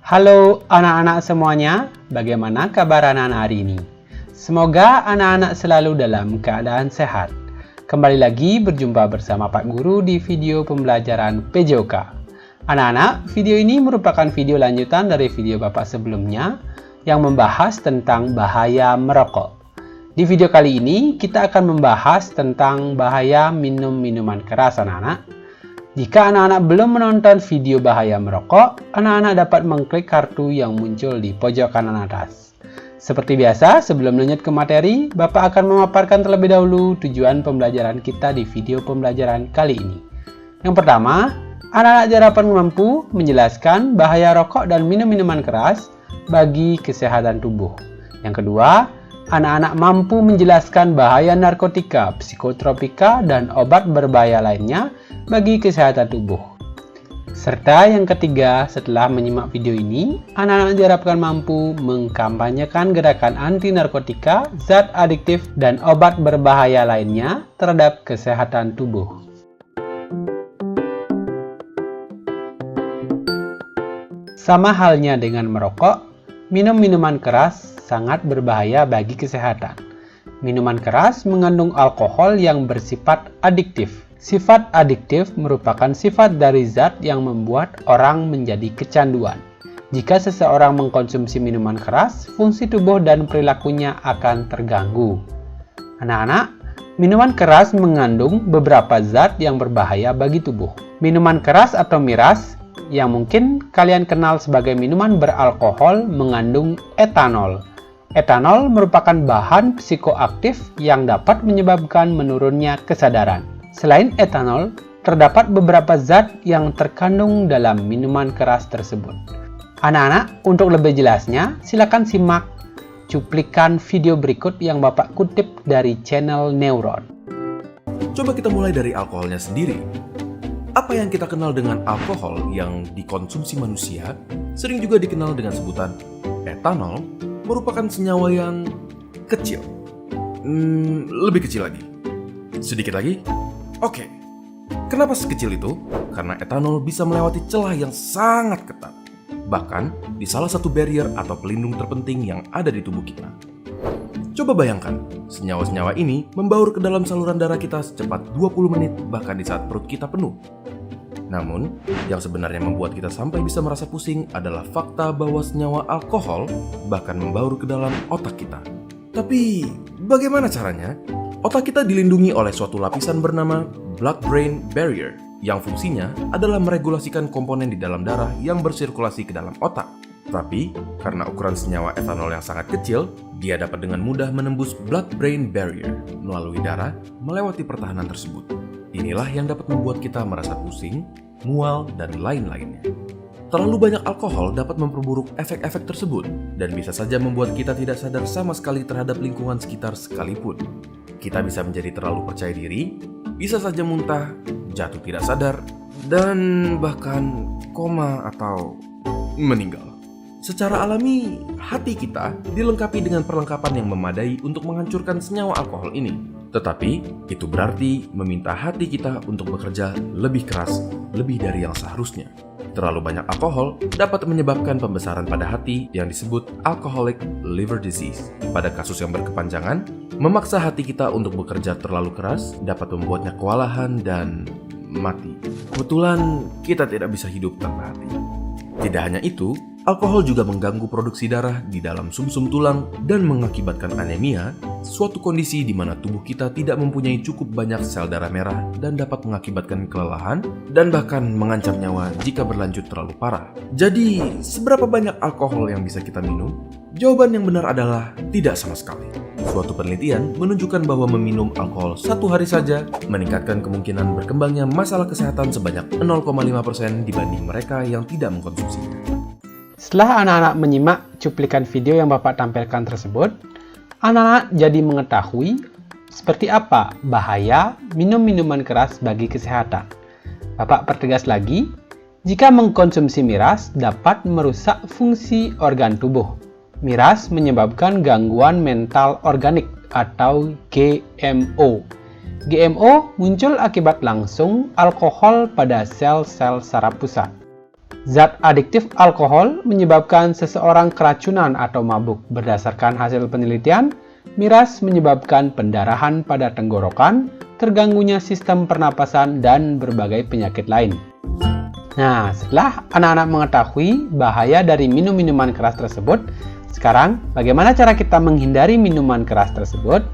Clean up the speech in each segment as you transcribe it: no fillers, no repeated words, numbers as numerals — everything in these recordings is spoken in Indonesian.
Halo anak-anak semuanya, bagaimana kabar anak-anak hari ini? Semoga anak-anak selalu dalam keadaan sehat. Kembali lagi berjumpa bersama Pak Guru di video pembelajaran PJOK. Anak-anak, video ini merupakan video lanjutan dari video Bapak sebelumnya yang membahas tentang bahaya merokok. Di video kali ini, kita akan membahas tentang bahaya minum minuman keras anak-anak. Jika anak-anak belum menonton video bahaya merokok, anak-anak dapat mengklik kartu yang muncul di pojok kanan atas. Seperti biasa, sebelum lanjut ke materi, Bapak akan memaparkan terlebih dahulu tujuan pembelajaran kita di video pembelajaran kali ini. Yang pertama, anak-anak dapat mampu menjelaskan bahaya rokok dan minum minuman keras bagi kesehatan tubuh. Yang kedua, anak-anak mampu menjelaskan bahaya narkotika, psikotropika, dan obat berbahaya lainnya bagi kesehatan tubuh. Serta yang ketiga, setelah menyimak video ini, anak-anak diharapkan mampu mengkampanyekan gerakan anti narkotika, zat adiktif, dan obat berbahaya lainnya terhadap kesehatan tubuh. Sama halnya dengan merokok, minum minuman keras sangat berbahaya bagi kesehatan. Minuman keras mengandung alkohol yang bersifat adiktif. Sifat adiktif merupakan sifat dari zat yang membuat orang menjadi kecanduan. Jika seseorang mengkonsumsi minuman keras, fungsi tubuh dan perilakunya akan terganggu. Anak-anak, minuman keras mengandung beberapa zat yang berbahaya bagi tubuh. Minuman keras atau miras, yang mungkin kalian kenal sebagai minuman beralkohol, mengandung etanol. Etanol merupakan bahan psikoaktif yang dapat menyebabkan menurunnya kesadaran. Selain etanol, terdapat beberapa zat yang terkandung dalam minuman keras tersebut. Anak-anak, untuk lebih jelasnya, silakan simak cuplikan video berikut yang Bapak kutip dari channel Neuron. Coba kita mulai dari alkoholnya sendiri. Apa yang kita kenal dengan alkohol yang dikonsumsi manusia, sering juga dikenal dengan sebutan etanol, merupakan senyawa yang kecil. Lebih kecil lagi. Sedikit lagi. Oke, kenapa sekecil itu? Karena etanol bisa melewati celah yang sangat ketat, bahkan di salah satu barrier atau pelindung terpenting yang ada di tubuh kita. Coba bayangkan, senyawa-senyawa ini membaur ke dalam saluran darah kita secepat 20 menit bahkan di saat perut kita penuh. Namun, yang sebenarnya membuat kita sampai bisa merasa pusing adalah fakta bahwa senyawa alkohol bahkan membaur ke dalam otak kita. Tapi, bagaimana caranya? Otak kita dilindungi oleh suatu lapisan bernama blood-brain barrier yang fungsinya adalah meregulasikan komponen di dalam darah yang bersirkulasi ke dalam otak. Tapi, karena ukuran senyawa etanol yang sangat kecil, dia dapat dengan mudah menembus blood-brain barrier melalui darah melewati pertahanan tersebut. Inilah yang dapat membuat kita merasa pusing, mual, dan lain-lainnya. Terlalu banyak alkohol dapat memperburuk efek-efek tersebut dan bisa saja membuat kita tidak sadar sama sekali terhadap lingkungan sekitar sekalipun. Kita bisa menjadi terlalu percaya diri, bisa saja muntah, jatuh tidak sadar, dan bahkan koma atau meninggal. Secara alami, hati kita dilengkapi dengan perlengkapan yang memadai untuk menghancurkan senyawa alkohol ini. Tetapi, itu berarti meminta hati kita untuk bekerja lebih keras, lebih dari yang seharusnya. Terlalu banyak alkohol dapat menyebabkan pembesaran pada hati yang disebut alcoholic liver disease. Pada kasus yang berkepanjangan, memaksa hati kita untuk bekerja terlalu keras dapat membuatnya kewalahan dan mati. Kebetulan kita tidak bisa hidup tanpa hati. Tidak hanya itu, alkohol juga mengganggu produksi darah di dalam sumsum tulang dan mengakibatkan anemia, suatu kondisi di mana tubuh kita tidak mempunyai cukup banyak sel darah merah dan dapat mengakibatkan kelelahan dan bahkan mengancam nyawa jika berlanjut terlalu parah. Jadi, seberapa banyak alkohol yang bisa kita minum? Jawaban yang benar adalah tidak sama sekali. Suatu penelitian menunjukkan bahwa meminum alkohol 1 hari saja meningkatkan kemungkinan berkembangnya masalah kesehatan sebanyak 0,5% dibanding mereka yang tidak mengkonsumsinya. Setelah anak-anak menyimak cuplikan video yang Bapak tampilkan tersebut, anak-anak jadi mengetahui seperti apa bahaya minum minuman keras bagi kesehatan. Bapak pertegas lagi, jika mengkonsumsi miras dapat merusak fungsi organ tubuh. Miras menyebabkan gangguan mental organik atau GMO. GMO muncul akibat langsung alkohol pada sel-sel saraf pusat. Zat adiktif alkohol menyebabkan seseorang keracunan atau mabuk. Berdasarkan hasil penelitian, miras menyebabkan pendarahan pada tenggorokan, terganggunya sistem pernapasan, dan berbagai penyakit lain. Nah, setelah anak-anak mengetahui bahaya dari minum-minuman keras tersebut, sekarang bagaimana cara kita menghindari minuman keras tersebut?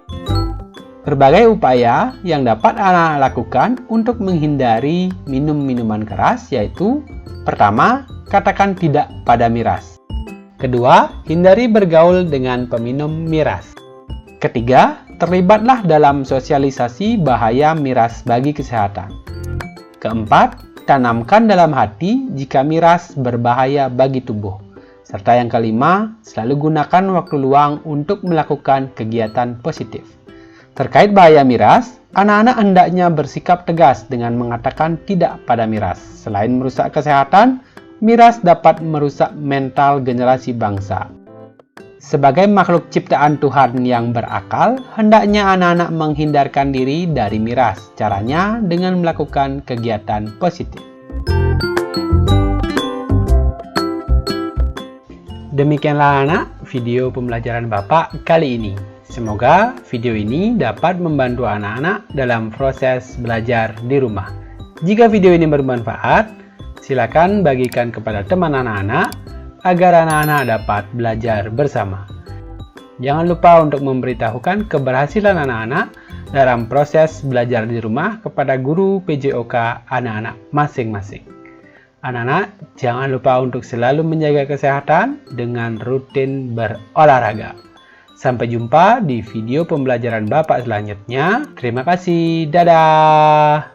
Berbagai upaya yang dapat anak-anak lakukan untuk menghindari minum minuman keras yaitu: pertama, katakan tidak pada miras. Kedua, hindari bergaul dengan peminum miras. Ketiga, terlibatlah dalam sosialisasi bahaya miras bagi kesehatan. Keempat, tanamkan dalam hati jika miras berbahaya bagi tubuh. Serta yang kelima, selalu gunakan waktu luang untuk melakukan kegiatan positif. Terkait bahaya miras, anak-anak hendaknya bersikap tegas dengan mengatakan tidak pada miras. Selain merusak kesehatan, miras dapat merusak mental generasi bangsa. Sebagai makhluk ciptaan Tuhan yang berakal, hendaknya anak-anak menghindarkan diri dari miras. Caranya dengan melakukan kegiatan positif. Demikianlah anak, video pembelajaran Bapak kali ini. Semoga video ini dapat membantu anak-anak dalam proses belajar di rumah. Jika video ini bermanfaat, silakan bagikan kepada teman anak-anak agar anak-anak dapat belajar bersama. Jangan lupa untuk memberitahukan keberhasilan anak-anak dalam proses belajar di rumah kepada guru PJOK anak-anak masing-masing. Anak-anak, jangan lupa untuk selalu menjaga kesehatan dengan rutin berolahraga. Sampai jumpa di video pembelajaran Bapak selanjutnya. Terima kasih. Dadah.